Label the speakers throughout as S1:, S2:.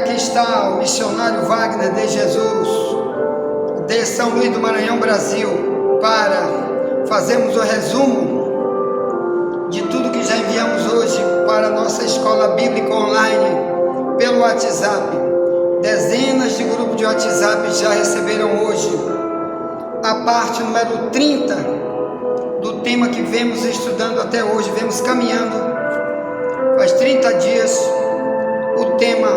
S1: aqui está o missionário Wagner de Jesus, de São Luís do Maranhão, Brasil, para fazermos o resumo de tudo que já enviamos hoje para a nossa escola bíblica online pelo WhatsApp. Dezenas de grupos de WhatsApp já receberam hoje a parte número 30 do tema que vemos estudando até hoje, vemos caminhando faz 30 dias. O tema: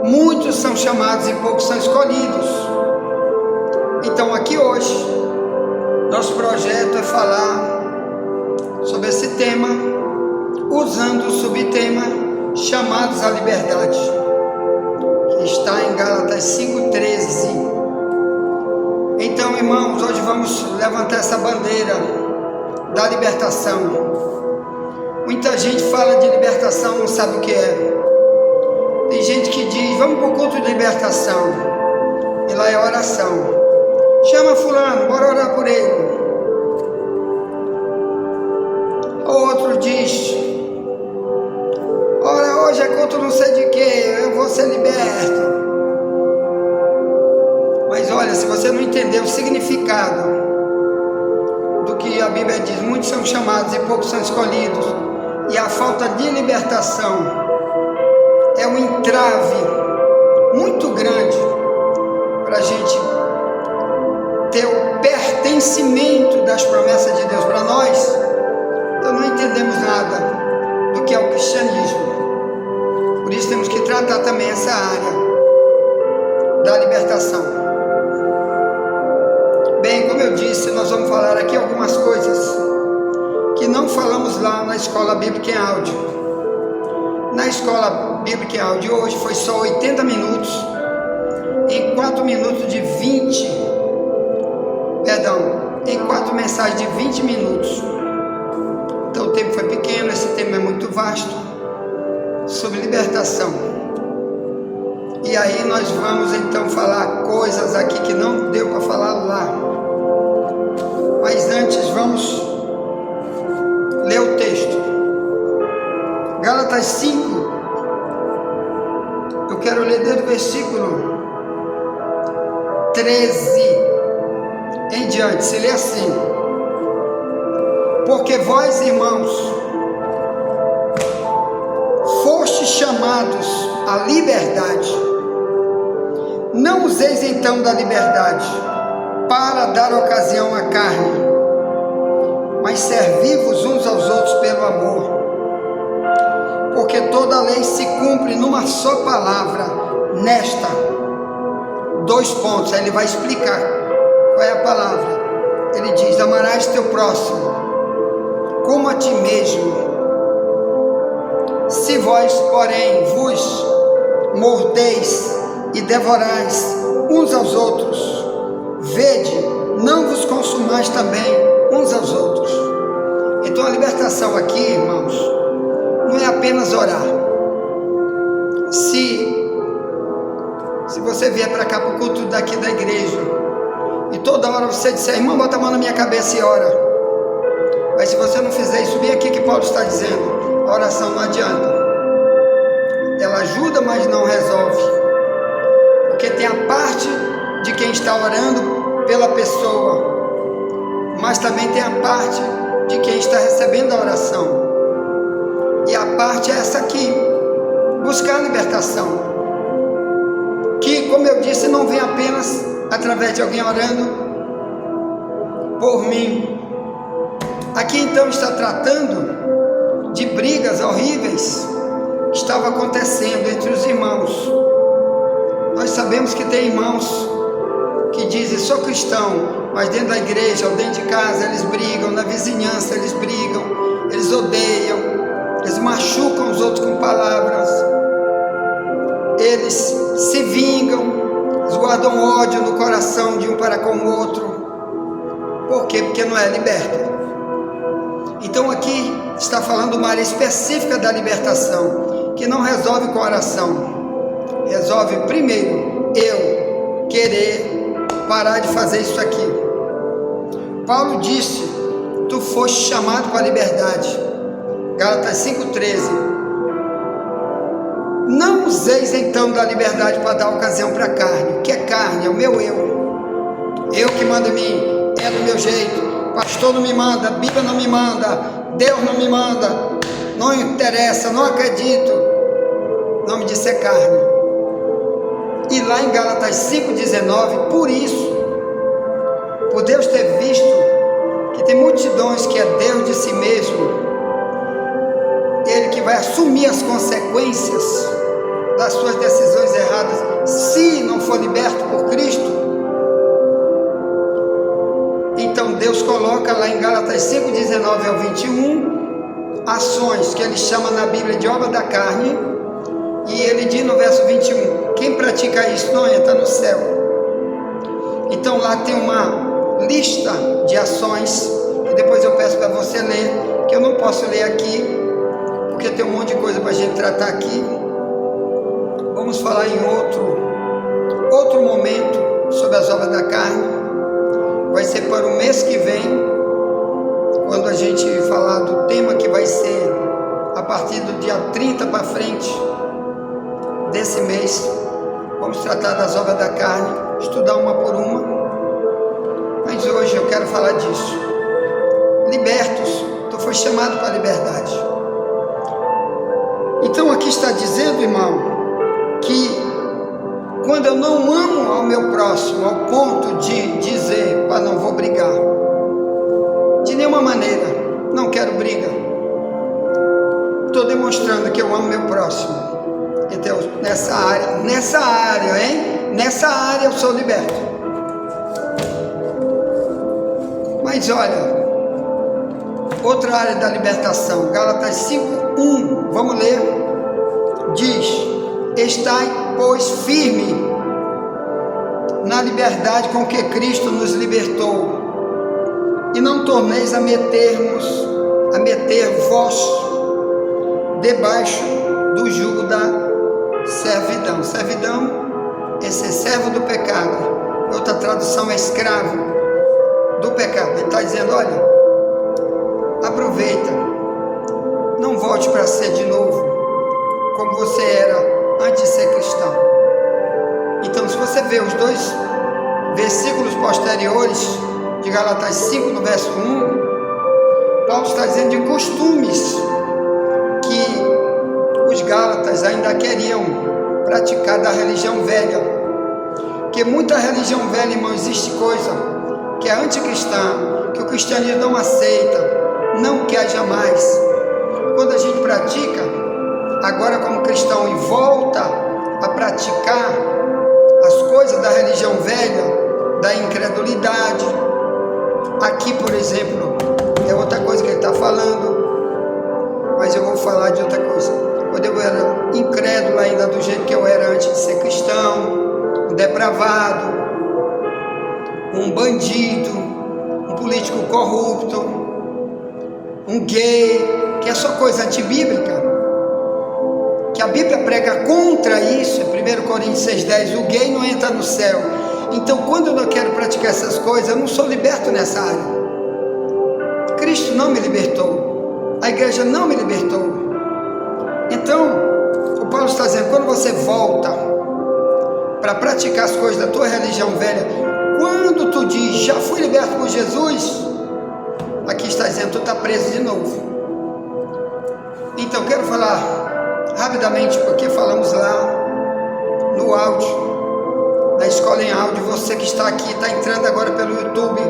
S1: muitos são chamados e poucos são escolhidos. Então aqui hoje nosso projeto é falar sobre esse tema usando o subtema chamados à liberdade, que está em Gálatas 5:13. Então, irmãos, hoje vamos levantar essa bandeira da libertação. Muita gente fala de libertação, não sabe o que é. Tem gente que diz: vamos para o culto de libertação, e lá é oração. Chama fulano, bora orar por ele. O outro diz: ora, hoje é culto não sei de que, eu vou ser liberto. Mas olha, se você não entender o significado do que a Bíblia diz, muitos são chamados e poucos são escolhidos, e a falta de libertação é um entrave muito grande para a gente ter o pertencimento das promessas de Deus para nós. Então não entendemos nada do que é o cristianismo. Por isso temos que tratar também essa área da libertação. Bem, como eu disse, nós vamos falar aqui algumas coisas que não falamos lá na escola bíblica em áudio. Na escola bíblica em áudio hoje foi só 80 minutos, em 4 minutos de 20, em 4 mensagens de 20 minutos. Então o tempo foi pequeno, esse tema é muito vasto, sobre libertação. E aí nós vamos então falar coisas aqui que não deu para falar lá. Mas antes vamos ler o texto. Gálatas 5. Eu quero ler desde o versículo 13 em diante. Se lê assim: porque vós, irmãos, fostes chamados à liberdade. Não useis então da liberdade para dar ocasião à carne, mas servi-vos uns aos outros pelo amor. Porque toda a lei se cumpre numa só palavra, nesta. 2 pontos, aí ele vai explicar qual é a palavra. Ele diz: amarás teu próximo como a ti mesmo. Se vós, porém, vos mordeis e devorais uns aos outros, vede, não vos consumais também uns aos outros. Então a libertação aqui, irmãos, não é apenas orar. Se você vier para cá para o culto daqui da igreja e toda hora você disser: irmão, bota a mão na minha cabeça e ora. Mas se você não fizer isso, bem aqui que Paulo está dizendo, a oração não adianta. Ela ajuda, mas não resolve. Porque tem a parte de quem está orando pela pessoa, mas também tem a parte de quem está recebendo a oração. E a parte é essa aqui: buscar a libertação, que, como eu disse, não vem apenas através de alguém orando por mim. Aqui então está tratando de brigas horríveis que estavam acontecendo entre os irmãos. Nós sabemos que tem irmãos que dizem: sou cristão, mas dentro da igreja ou dentro de casa eles brigam, na vizinhança eles brigam, eles odeiam, eles machucam os outros com palavras, eles se vingam, eles guardam ódio no coração de um para com o outro. Por quê? Porque não é liberto. Então aqui está falando uma área específica da libertação, que não resolve com oração. Resolve primeiro eu querer parar de fazer isso aqui. Paulo disse: tu foste chamado para a liberdade. Gálatas 5:13. Não useis então da liberdade para dar ocasião para a carne. O que é carne? É o meu eu que mando em mim, é do meu jeito. Pastor não me manda, Bíblia não me manda, Deus não me manda, não interessa, não acredito. O nome disso é carne. E lá em Gálatas 5,19, por isso, por Deus ter visto que tem multidões que é Deus de si mesmo, Ele que vai assumir as consequências das suas decisões erradas, se não for liberto por Cristo. Então Deus coloca lá em Gálatas 5,19 ao 21, ações que Ele chama na Bíblia de obra da carne, e Ele diz no verso 21, quem pratica isso não entra no céu. Então lá tem uma lista de ações, que depois eu peço para você ler, que eu não posso ler aqui, porque tem um monte de coisa para a gente tratar aqui. Vamos falar em outro momento sobre as obras da carne. Vai ser para o mês que vem, quando a gente falar do tema que vai ser a partir do dia 30 para frente desse mês. Vamos tratar das obras da carne, estudar uma por uma. Mas hoje eu quero falar disso. Libertos, tu foi chamado para a liberdade. Então aqui está dizendo, irmão, que quando eu não amo ao meu próximo, ao ponto de dizer, pá, não vou brigar, de nenhuma maneira, não quero briga, estou demonstrando que eu amo meu próximo. Então, nessa área, hein? Nessa área eu sou liberto. Mas olha, outra área da libertação, Gálatas 5:1, vamos ler, diz: estai, pois, firme na liberdade com que Cristo nos libertou, e não torneis a meter-vos debaixo do jugo da servidão. Servidão é ser servo do pecado. Outra tradução é escravo do pecado. Ele está dizendo, olha, aproveita, não volte para ser de novo como você era antes de ser cristão. Então, se você vê os dois versículos posteriores de Gálatas 5, no verso 1, Paulo está dizendo de costumes que os Gálatas ainda queriam praticar da religião velha. Porque muita religião velha, irmão, existe coisa que é anticristã, que o cristianismo não aceita, não quer jamais. Quando a gente pratica agora como cristão e volta a praticar as coisas da religião velha, da incredulidade, aqui, por exemplo, é outra coisa que ele está falando, mas eu vou falar de outra coisa. Quando eu era incrédulo ainda do jeito que eu era antes de ser cristão, um depravado, um bandido, um político corrupto, um gay, que é só coisa antibíblica, que a Bíblia prega contra isso. Em 1 Coríntios 6,10, o gay não entra no céu. Então, quando eu não quero praticar essas coisas, eu não sou liberto nessa área. Cristo não me libertou, a igreja não me libertou. Então, o Paulo está dizendo, quando você volta para praticar as coisas da tua religião velha, quando tu diz, já fui liberto por Jesus, aqui está dizendo, tu está preso de novo. Então, quero falar rapidamente, porque falamos lá no áudio, na escola em áudio. Você que está aqui, está entrando agora pelo YouTube,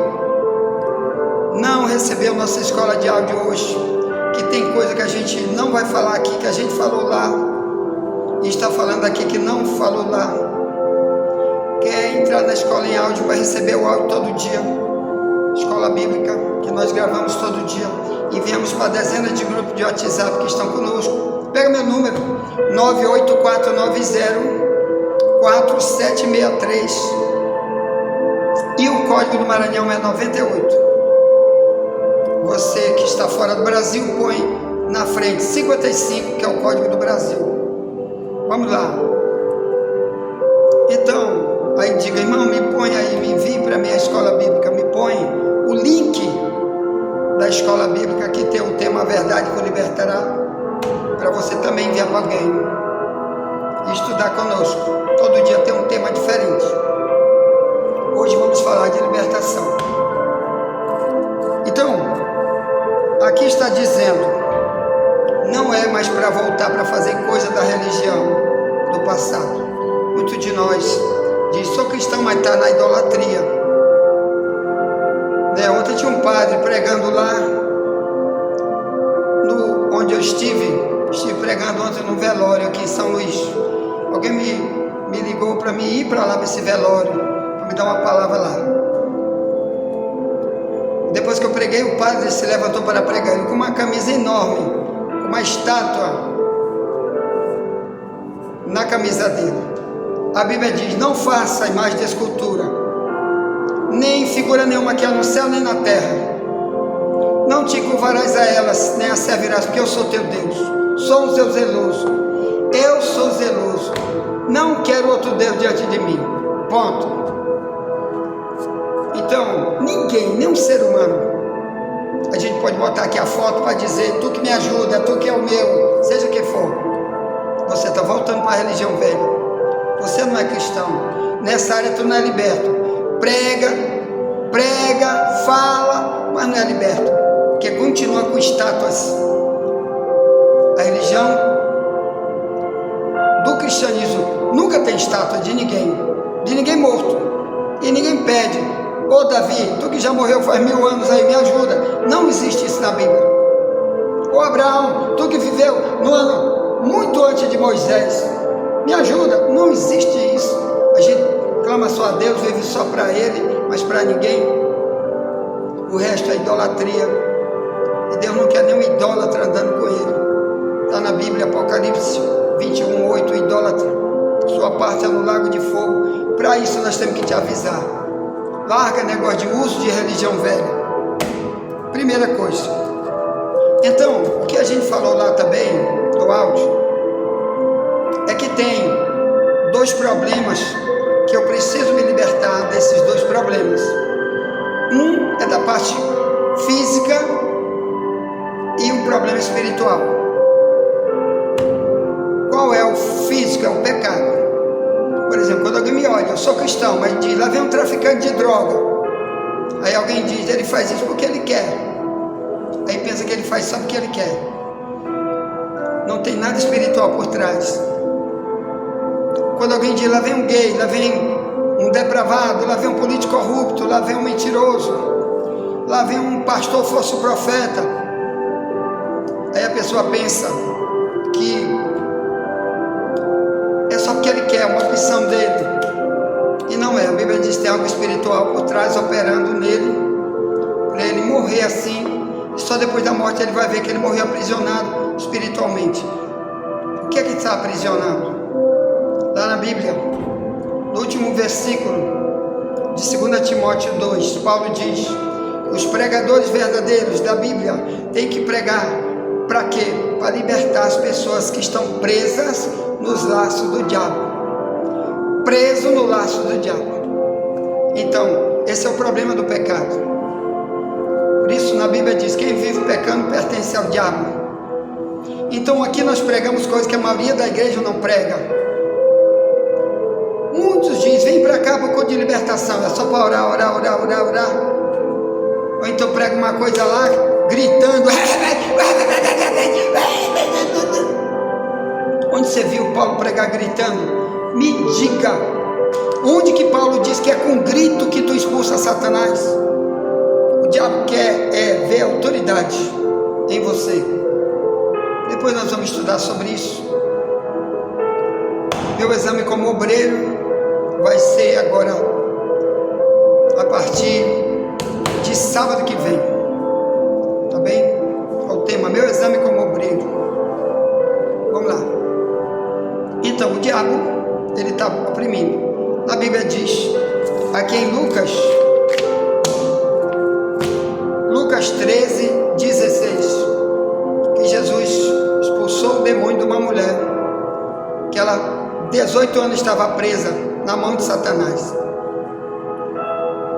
S1: não recebeu nossa escola de áudio hoje, que tem coisa que a gente não vai falar aqui, que a gente falou lá, e está falando aqui que não falou lá. Quer entrar na escola em áudio para receber o áudio todo dia, escola bíblica, que nós gravamos todo dia, enviamos para dezenas de grupos de WhatsApp que estão conosco. Pega meu número, 984904763, e o código do Maranhão é 98. Você que está fora do Brasil, põe na frente 55, que é o código do Brasil. Vamos lá. Então, aí diga, irmão, me põe aí, me envie para a minha escola bíblica, me põe o link da escola bíblica que tem o tema A Verdade que o Libertará, para você também enviar para alguém. e estudar conosco. Todo dia tem um tema diferente. Hoje vamos falar de libertação. Então, aqui está dizendo, não é mais para voltar para fazer coisa da religião do passado. Muitos de nós diz, sou cristão, mas está na idolatria. Ontem tinha um padre pregando lá, onde eu estive pregando ontem no velório aqui em São Luís. Alguém me ligou para mim ir para lá para esse velório, para me dar uma palavra lá. Depois que eu preguei, o padre se levantou para pregar, ele com uma camisa enorme, com uma estátua na camisa dele. A Bíblia diz, não faça imagem de escultura, nem figura nenhuma que há no céu nem na terra. Não te curvarás a elas, nem a servirás, porque eu sou teu Deus, sou o seu zeloso. Eu sou zeloso, não quero outro Deus diante de mim. Ponto. Então, ninguém, nem um ser humano, a gente pode botar aqui a foto para dizer, tu que me ajuda, tu que é o meu, seja o que for. Você está voltando para a religião velha. Você não é cristão. Nessa área tu não é liberto. Prega, fala, mas não é liberto. Porque continua com estátuas. A religião do cristianismo nunca tem estátua de ninguém morto. E ninguém pede, ô Davi, tu que já morreu faz 1000 anos aí, me ajuda. Não existe isso na Bíblia. Ô Abraão, tu que viveu no ano muito antes de Moisés, me ajuda. Não existe isso. A gente clama só a Deus, vive só para Ele, mas para ninguém. O resto é idolatria. E Deus não quer nenhum idólatra andando com Ele. Está na Bíblia, Apocalipse 21:8, idólatra. Sua parte é no lago de fogo. Para isso nós temos que te avisar. Larga negócio de uso de religião velha. Primeira coisa. Então, o que a gente falou lá também, no áudio, é que tem 2 problemas que eu preciso me libertar desses 2 problemas. Um é da parte física e um problema espiritual. Qual é o físico? É o pecado. Por exemplo, quando alguém me olha, eu sou cristão, mas diz, lá vem um traficante de droga. Aí alguém diz, ele faz isso porque ele quer. Aí pensa que ele faz só porque ele quer. Não tem nada espiritual por trás. Quando alguém diz, lá vem um gay, lá vem um depravado, lá vem um político corrupto, lá vem um mentiroso, lá vem um pastor falso profeta. Aí a pessoa pensa que é só porque ele quer, é uma opção dele. E não é, a Bíblia diz que tem algo espiritual por trás operando nele, para ele morrer assim, e só depois da morte ele vai ver que ele morreu aprisionado espiritualmente. O que é que está aprisionado? Lá na Bíblia, no último versículo de 2 Timóteo 2, Paulo diz, os pregadores verdadeiros da Bíblia têm que pregar, para quê? Para libertar as pessoas que estão presas nos laços do diabo. Preso no laço do diabo. Então, esse é o problema do pecado. Por isso na Bíblia diz, quem vive pecando pertence ao diabo. Então aqui nós pregamos coisas que a maioria da igreja não prega. Muitos dizem, vem para cá para o culto de libertação, é só para orar. Ou então prega uma coisa lá, gritando. Onde você viu Paulo pregar gritando? Me diga, onde que Paulo diz que é com grito que tu expulsa Satanás? O diabo quer ver autoridade em você. Depois nós vamos estudar sobre isso. Meu exame como obreiro vai ser agora a partir de sábado que vem, tá bem? É o tema, meu exame como obreiro. Vamos lá. Então o diabo, ele está oprimindo. A Bíblia diz aqui em Lucas 13:16, que Jesus expulsou o demônio de uma mulher que ela 18 anos estava presa na mão de Satanás.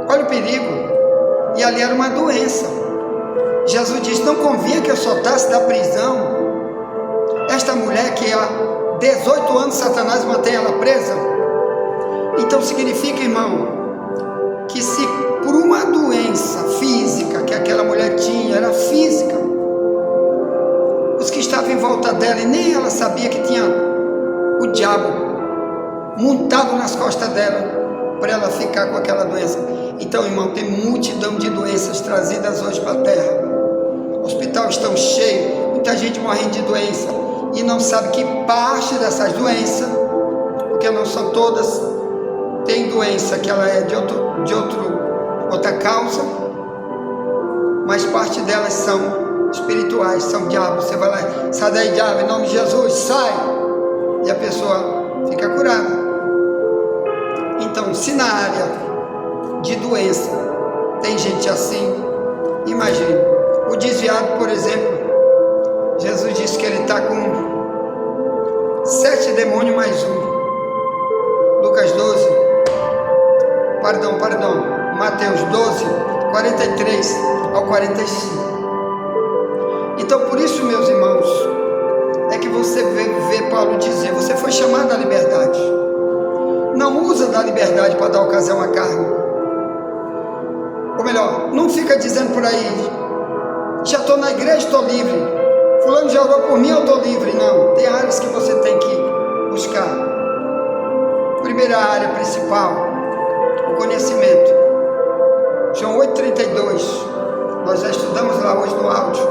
S1: Olha o perigo. E ali era uma doença. Jesus disse, não convinha que eu soltasse da prisão esta mulher que há 18 anos Satanás mantém ela presa. Então significa, irmão, que se por uma doença física que aquela mulher tinha, era física, os que estavam em volta dela, e nem ela sabia que tinha o diabo montado nas costas dela, para ela ficar com aquela doença. Então, irmão, tem multidão de doenças trazidas hoje para a terra. Hospitais estão cheios, muita gente morrendo de doença, e não sabe que parte dessas doenças, porque não são todas, tem doença que ela é de outra causa, mas parte delas são espirituais, são diabos. Você vai lá, sai daí, diabo, em nome de Jesus, sai, e a pessoa fica curada. Então, se na área de doença tem gente assim, imagine, o desviado, por exemplo, Jesus disse que ele está com 7 demônios mais um. Lucas 12, Mateus 12, 43 ao 45. Então, por isso, meus irmãos, é que você vê Paulo dizer, você foi chamado à liberdade. Não usa da liberdade para dar ocasião à carne. Ou melhor, não fica dizendo por aí, já estou na igreja, estou livre. Fulano já orou por mim, eu estou livre. Não, tem áreas que você tem que buscar. Primeira área principal, o conhecimento. João 8,32, nós já estudamos lá hoje no áudio.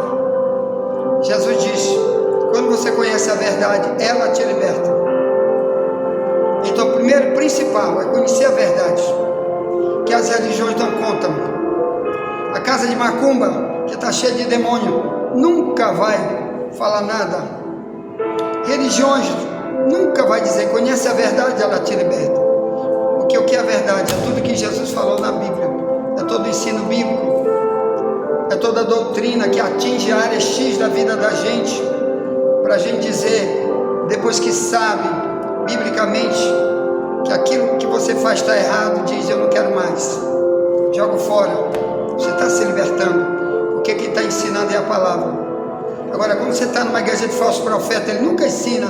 S1: Jesus diz, quando você conhece a verdade, ela te liberta. Então, o primeiro principal é conhecer a verdade, que as religiões não contam. A casa de macumba, que está cheia de demônio, nunca vai falar nada. Religiões nunca vai dizer, conhece a verdade, ela te liberta. Porque o que é a verdade? É tudo que Jesus falou na Bíblia, é todo o ensino bíblico, é toda a doutrina que atinge a área X da vida da gente, para a gente dizer, depois que sabe, biblicamente, que aquilo que você faz está errado, diz, eu não quero mais, jogo fora. Você está se libertando, porque quem está ensinando é a palavra. Agora, quando você está numa igreja de falso profeta, ele nunca ensina,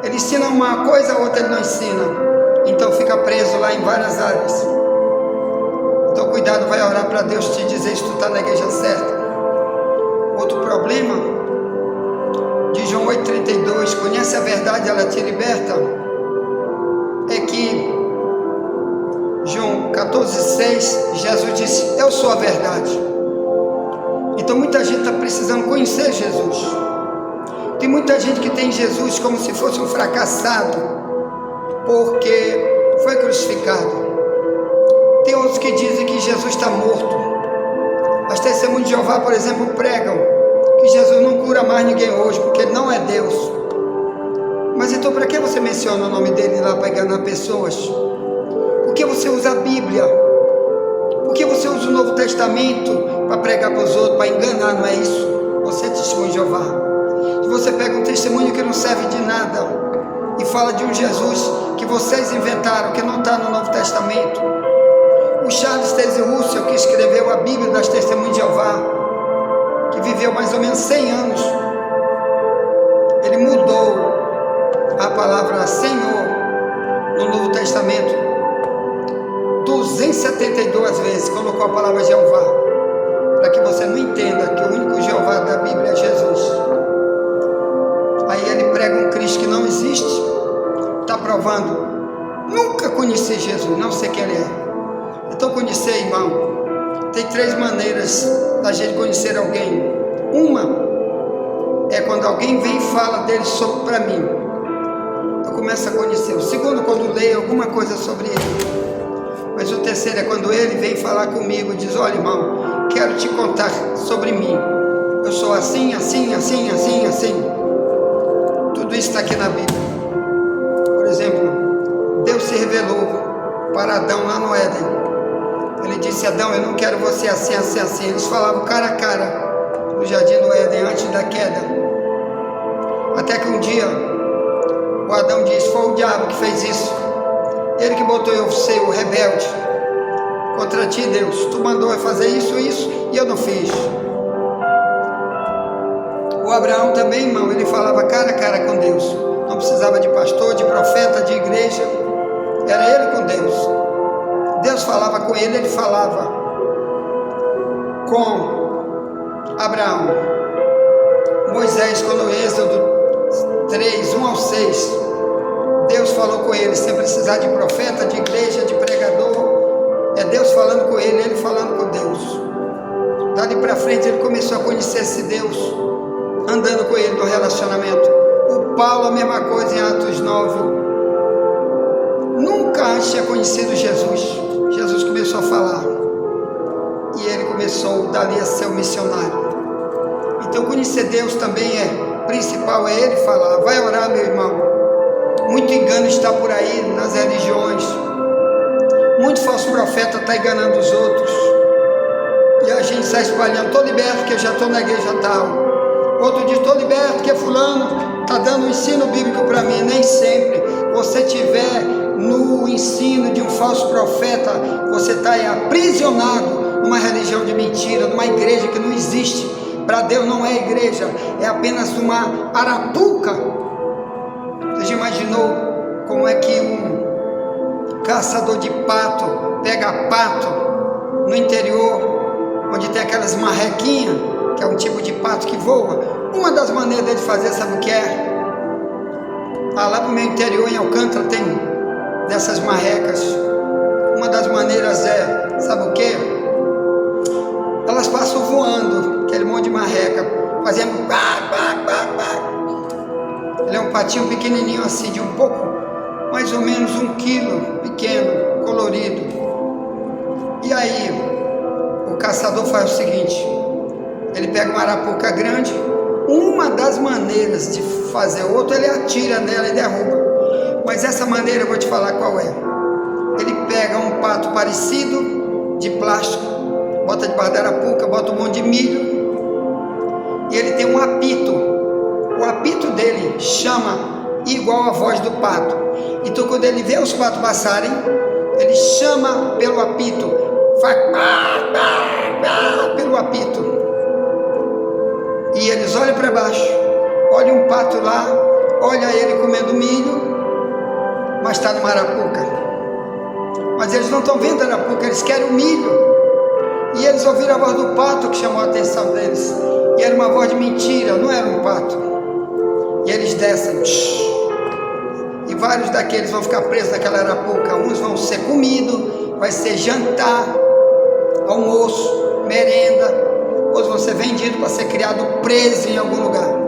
S1: ele ensina uma coisa, a outra ele não ensina, então fica preso lá em várias áreas. Então cuidado, vai orar para Deus te dizer se tu está na igreja certa. Outro problema de João 8,32, conhece a verdade, ela te liberta, é que João 14,6, Jesus disse, eu sou a verdade. Então muita gente está precisando conhecer Jesus. Tem muita gente que tem Jesus como se fosse um fracassado, porque foi crucificado. Tem outros que dizem que Jesus está morto. As testemunhas de Jeová, por exemplo, pregam que Jesus não cura mais ninguém hoje, porque ele não é Deus. Mas então para que você menciona o nome dele lá para enganar pessoas? Por que você usa a Bíblia? Por que você usa o Novo Testamento para pregar para os outros, para enganar? Não é isso? Você é testemunho de Jeová. Se você pega um testemunho que não serve de nada e fala de um Jesus que vocês inventaram, que não está no Novo Testamento. O Charles Taze Russell, que escreveu a Bíblia das Testemunhas de Jeová, que viveu mais ou menos 100 anos, ele mudou a palavra Senhor no Novo Testamento 272 vezes, colocou a palavra Jeová, para que você não entenda que o único Jeová da Bíblia é Jesus. Aí ele prega um Cristo que não existe, está provando, nunca conheci Jesus, não sei quem ele é. Então conhecer, irmão, tem 3 maneiras da gente conhecer alguém. Uma é quando alguém vem e fala dele para mim, eu começo a conhecer. O segundo, quando leio alguma coisa sobre ele. Mas o terceiro é quando ele vem falar comigo e diz, olha, irmão, quero te contar sobre mim, eu sou assim, assim, assim, assim, assim. Tudo isso está aqui na Bíblia. Por exemplo, Deus se revelou para Adão lá no Éden. Ele disse, Adão, eu não quero você assim, assim, assim. Eles falavam cara a cara no jardim do Éden, antes da queda. Até que um dia, o Adão disse, foi o diabo que fez isso. Ele que botou eu ser o rebelde contra ti, Deus. Tu mandou eu fazer isso, isso, e eu não fiz. O Abraão também, irmão, ele falava cara a cara com Deus. não precisava de pastor, de profeta, de igreja, era ele com Deus. Deus falava com ele, ele falava com Abraão. Moisés, quando no Êxodo 3, 1 ao 6, Deus falou com ele, sem precisar de profeta, de igreja, de pregador, é Deus falando com ele, ele falando com Deus. Dali para frente ele começou a conhecer esse Deus, andando com ele no relacionamento. O Paulo, a mesma coisa em Atos 9, nunca antes tinha conhecido Jesus. Jesus começou a falar e ele começou dali a ser um missionário. Então conhecer Deus também principal, é ele falar. Vai orar, meu irmão. Muito engano está por aí nas religiões, muito falso profeta está enganando os outros, e a gente está espalhando: estou liberto que eu já estou na igreja tal. Outro diz: estou liberto que fulano está dando um ensino bíblico para mim. Nem sempre. Você tiver no ensino de um falso profeta, você está aprisionado numa religião de mentira, numa igreja que não existe. Para Deus não é igreja, é apenas uma arapuca. Você já imaginou como é que um caçador de pato pega pato no interior, onde tem aquelas marrequinhas, que é um tipo de pato que voa? Uma das maneiras dele fazer, sabe o que é? Lá para o meu interior, em Alcântara, tem dessas marrecas. Uma das maneiras é, sabe o que? Elas passam voando, aquele monte de marreca, fazendo ele é um patinho pequenininho assim, de um pouco, mais ou menos 1 quilo, pequeno, colorido. E aí o caçador faz o seguinte: ele pega uma arapuca grande. Uma das maneiras de fazer outra, ele atira nela e derruba. Mas essa maneira eu vou te falar qual é. Ele pega um pato parecido, de plástico, bota debaixo da arapuca, bota um monte de milho, e ele tem um apito. O apito dele chama igual a voz do pato. Então quando ele vê os patos passarem, ele chama pelo apito, faz pelo apito. E eles olham para baixo, olham um pato lá, olha ele comendo milho, mas está numa arapuca. Mas eles não estão vendo a arapuca, eles querem o milho. E eles ouviram a voz do pato que chamou a atenção deles. E era uma voz de mentira, não era um pato. E eles descem. E vários daqueles vão ficar presos naquela arapuca. Uns vão ser comidos, vai ser jantar, almoço, merenda. Outros vão ser vendidos para ser criado preso em algum lugar.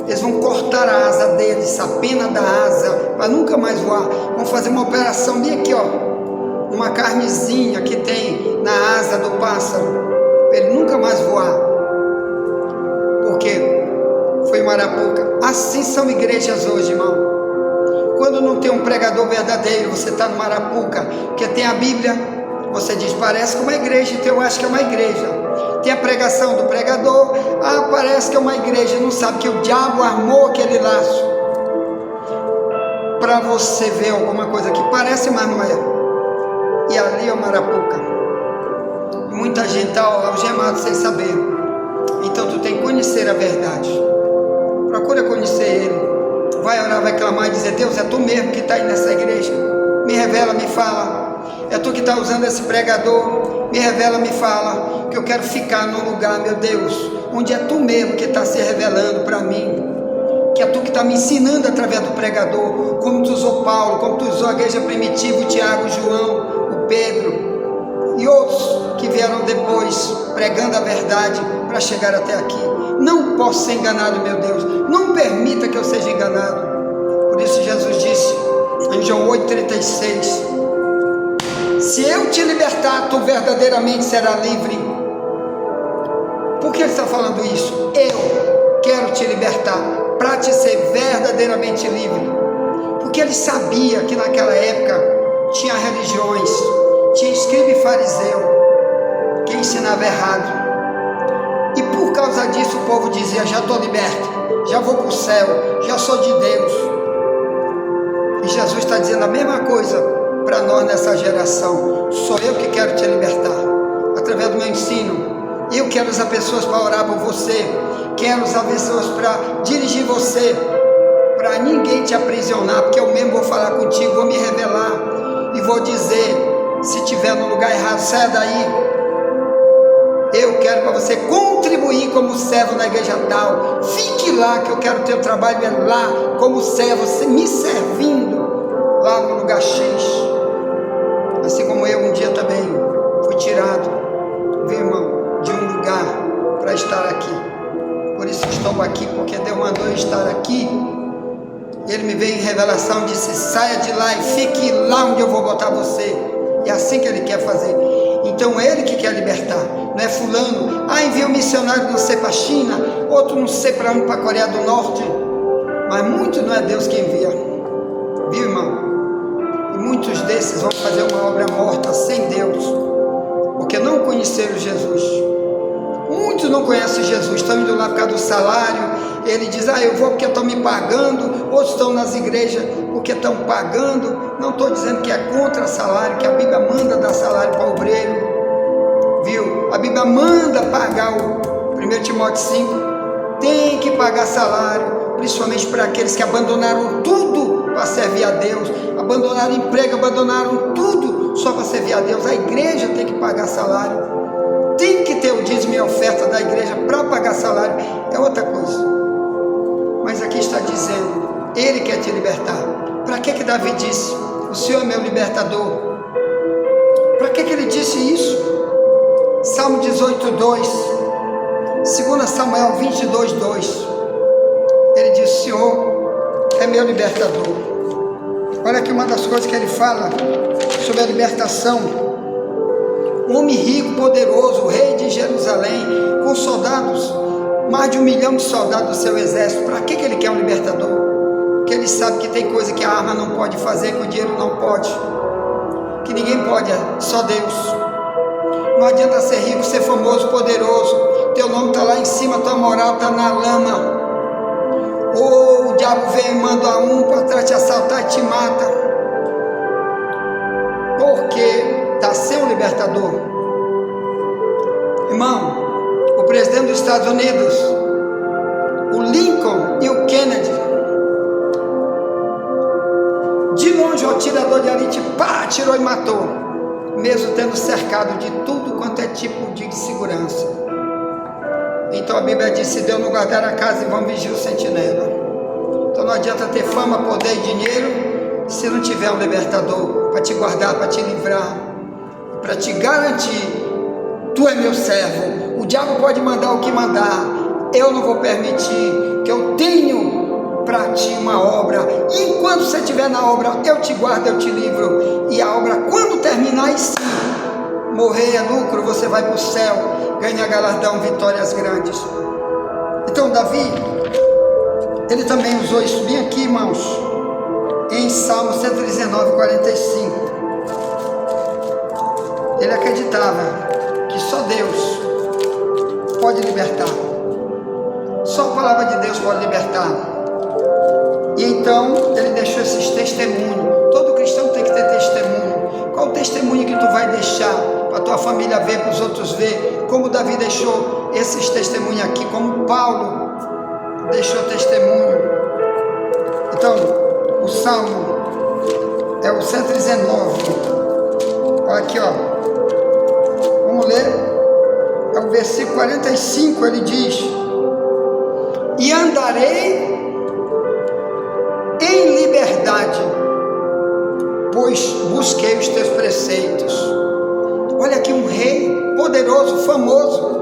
S1: Eles vão cortar a asa deles, a pena da asa, para nunca mais voar. Vão fazer uma operação bem aqui, ó, uma carnezinha que tem na asa do pássaro, para ele nunca mais voar. Porque foi uma arapuca. Assim são igrejas hoje, irmão. Quando não tem um pregador verdadeiro, você está numa arapuca, que tem a Bíblia, você diz: parece que é uma igreja, então eu acho que é uma igreja. Tem a pregação do pregador, parece que é uma igreja, não sabe que o diabo armou aquele laço para você ver alguma coisa que parece, mas não é. E ali é uma arapuca. E muita gente está algemada sem saber. Então tu tem que conhecer a verdade. Procura conhecer ele. Vai orar, vai clamar e dizer: Deus, é tu mesmo que está aí nessa igreja. Me revela, me fala. É tu que está usando esse pregador. Me revela, me fala, que eu quero ficar num lugar, meu Deus, onde é tu mesmo que está se revelando para mim. Que é tu que está me ensinando através do pregador, como tu usou Paulo, como tu usou a igreja primitiva, o Tiago, o João, o Pedro e outros que vieram depois pregando a verdade para chegar até aqui. Não posso ser enganado, meu Deus. Não permita que eu seja enganado. Por isso Jesus disse em João 8,36: se eu te libertar, tu verdadeiramente serás livre. Por que ele está falando isso? Eu quero te libertar para te ser verdadeiramente livre. Porque ele sabia que naquela época tinha religiões, tinha escriba e fariseu que ensinava errado. E por causa disso o povo dizia: já estou liberto, já vou para o céu, já sou de Deus. E Jesus está dizendo a mesma coisa para nós nessa geração. Sou eu que quero te libertar através do meu ensino. Eu quero usar pessoas para orar por você, quero usar pessoas para dirigir você para ninguém te aprisionar, porque eu mesmo vou falar contigo, vou me revelar e vou dizer, se estiver no lugar errado, saia daí. Eu quero para você contribuir como servo na igreja tal. Fique lá, que eu quero o teu trabalho é lá, como servo, me servindo lá no lugar X. Assim como eu um dia também fui tirado, viu, irmão, de um lugar para estar aqui. Por isso estou aqui, porque Deus mandou eu estar aqui. Ele me veio em revelação, disse, saia de lá e fique lá onde eu vou botar você. E é assim que ele quer fazer. Então é ele que quer libertar, não é fulano. Envia um missionário não sei para a China, outro não sei para onde, para a Coreia do Norte. Mas muito não é Deus que envia, viu, irmão? E muitos desses vão fazer uma obra morta sem Deus, porque não conheceram Jesus. Muitos não conhecem Jesus, estão indo lá por causa do salário. Ele diz, eu vou porque estão me pagando. Outros estão nas igrejas porque estão pagando. Não estou dizendo que é contra salário, que a Bíblia manda dar salário para o obreiro, viu? A Bíblia manda pagar o 1 Timóteo 5, tem que pagar salário, principalmente para aqueles que abandonaram tudo para servir a Deus, abandonaram emprego, abandonaram tudo só para servir a Deus. A igreja tem que pagar salário, tem que ter o dízimo e a oferta da igreja para pagar salário, é outra coisa. Mas aqui está dizendo, ele quer te libertar. Para que Davi disse, o Senhor é meu libertador? Para que ele disse isso? Salmo 18:2, 2 Samuel 22:2, ele diz, o Senhor é meu libertador. Olha aqui uma das coisas que ele fala sobre a libertação. Homem rico, poderoso, rei de Jerusalém, com soldados, mais de 1 milhão de soldados do seu exército. Para que ele quer um libertador? Porque ele sabe que tem coisa que a arma não pode fazer, que o dinheiro não pode, que ninguém pode, só Deus. Não adianta ser rico, ser famoso, poderoso, teu nome está lá em cima, tua moral está na lama. Ou o diabo vem e manda para trás te assaltar e te mata, porque está sem um libertador. Irmão, o presidente dos Estados Unidos, o Lincoln e o Kennedy, de longe o atirador de elite, atirou e matou, mesmo tendo cercado de tudo quanto é tipo de segurança. Então a Bíblia diz, se Deus não guardar a casa, vão vigiar o sentinela. Então não adianta ter fama, poder e dinheiro, se não tiver um libertador para te guardar, para te livrar, para te garantir, tu é meu servo. O diabo pode mandar o que mandar, eu não vou permitir, que eu tenho para ti uma obra. E enquanto você estiver na obra, eu te guardo, eu te livro. E a obra, quando terminar, e sim, morrer é lucro, você vai para o céu, ganha galardão, vitórias grandes. Então Davi, ele também usou isso bem aqui, irmãos, em Salmo 119:45. Ele acreditava que só Deus pode libertar, só a palavra de Deus pode libertar. E então ele deixou esses testemunhos. Todo cristão tem que ter testemunho. Qual o testemunho que tu vai deixar para tua família ver, para os outros ver? Como Davi deixou esses testemunhos aqui, como Paulo deixou testemunho. Então o Salmo é o 119. Olha aqui, vamos ler. É o versículo 45, ele diz, e andarei em liberdade, pois busquei os teus preceitos. Olha aqui um rei poderoso, famoso,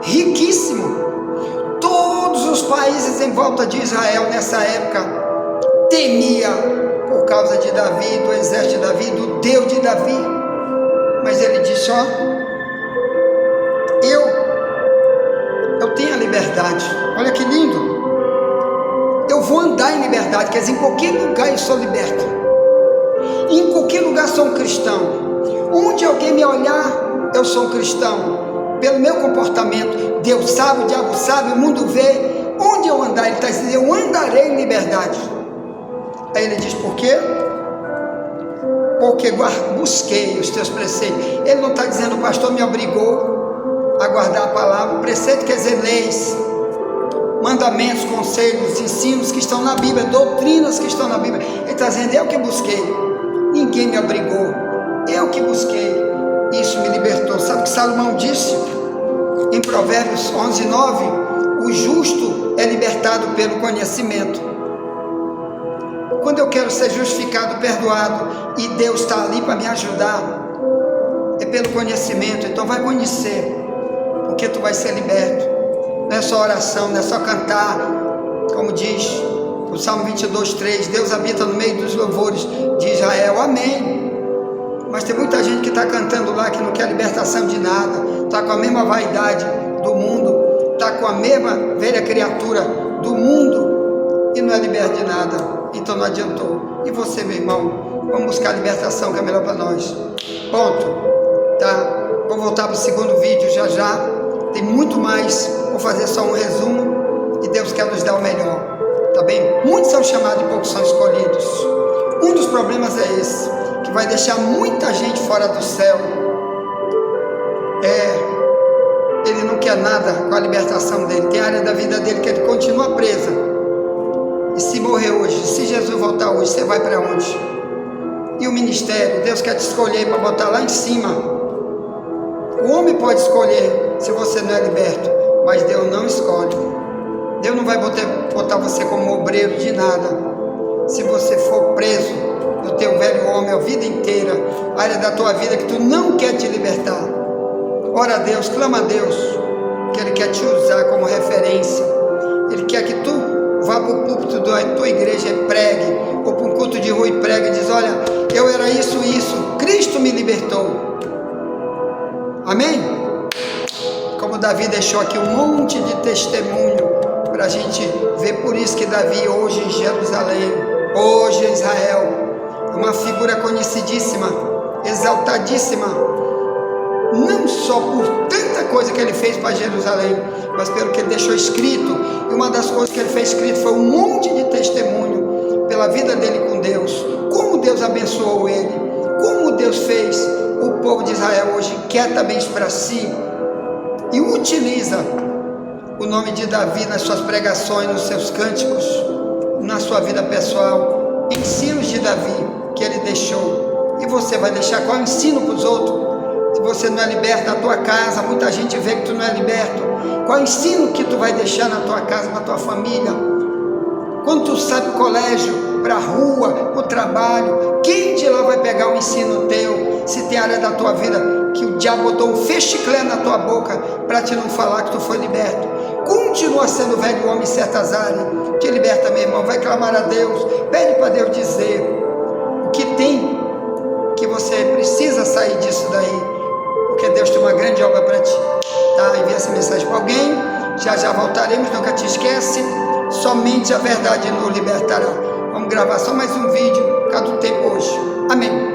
S1: riquíssimo. Todos os países em volta de Israel nessa época temia por causa de Davi, do exército de Davi, do Deus de Davi. Mas ele disse, eu tenho a liberdade. Olha que lindo. Eu vou andar em liberdade, quer dizer, em qualquer lugar eu sou liberto. Em qualquer lugar sou um cristão. Onde alguém me olhar, eu sou um cristão. Pelo meu comportamento, Deus sabe, o diabo sabe, o mundo vê. Onde eu andar, ele está dizendo, eu andarei em liberdade. Aí ele diz, por quê? Porque busquei os teus preceitos. Ele não está dizendo, o pastor me obrigou a guardar a palavra. Preceito quer dizer leis, mandamentos, conselhos, ensinos que estão na Bíblia, doutrinas que estão na Bíblia. Ele está dizendo: eu que busquei, ninguém me obrigou, eu que busquei, isso me libertou. Sabe o que Salomão disse em Provérbios 11:9? O justo é libertado pelo conhecimento. Quando eu quero ser justificado, perdoado, e Deus está ali para me ajudar, é pelo conhecimento. Então vai conhecer, porque tu vai ser liberto. Não é só oração, não é só cantar, como diz o Salmo 22:3, Deus habita no meio dos louvores de Israel, amém. Mas tem muita gente que está cantando lá, que não quer libertação de nada, está com a mesma vaidade do mundo, está com a mesma velha criatura do mundo, e não é liberto de nada, então não adiantou. E você, meu irmão, vamos buscar a libertação, que é melhor para nós. Ponto. Tá? Vou voltar para o segundo vídeo já, tem muito mais, vou fazer só um resumo, e Deus quer nos dar o melhor, tá bem? Muitos são chamados e poucos são escolhidos. Um dos problemas é esse, que vai deixar muita gente fora do céu. Ele não quer nada com a libertação dele, tem área da vida dele que ele continua presa. E se morrer hoje, se Jesus voltar hoje, você vai para onde? E o ministério, Deus quer te escolher para botar lá em cima. O homem pode escolher se você não é liberto, mas Deus não escolhe. Deus não vai botar você como obreiro de nada. Se você for preso no teu velho homem a vida inteira, a área da tua vida que tu não quer te libertar, ora a Deus, clama a Deus, que Ele quer te usar como referência. Ele quer que tu vá para o púlpito da tua igreja e pregue, ou para um culto de rua e pregue, e diz: olha, eu era isso, Cristo me libertou. Amém? Como Davi deixou aqui um monte de testemunho para a gente ver. Por isso que Davi hoje em Jerusalém, hoje em Israel, é uma figura conhecidíssima, exaltadíssima, não só por tanta coisa que ele fez para Jerusalém, mas pelo que ele deixou escrito. E uma das coisas que ele fez escrito foi um monte de testemunho pela vida dele com Deus, como Deus abençoou ele, como Deus fez o povo de Israel hoje quer também isso para si, e utiliza o nome de Davi nas suas pregações, nos seus cânticos, na sua vida pessoal, ensinos de Davi que ele deixou. E você vai deixar qual ensino para os outros? Se você não é liberto na tua casa, muita gente vê que tu não é liberto. Qual ensino que tu vai deixar na tua casa, na tua família? Quando tu sai para o colégio, para a rua, para o trabalho, quem de lá vai pegar um ensino teu? Se tem área da tua vida que o diabo botou um fechiclé na tua boca para te não falar que tu foi liberto, continua sendo velho homem em certas áreas. Te liberta, meu irmão, vai clamar a Deus, pede para Deus dizer o que tem, que você precisa sair disso daí, porque Deus tem uma grande obra para ti, tá? Envia essa mensagem para alguém, já voltaremos, nunca te esquece, somente a verdade nos libertará. Vamos gravar só mais um vídeo, por causa do tempo hoje, amém.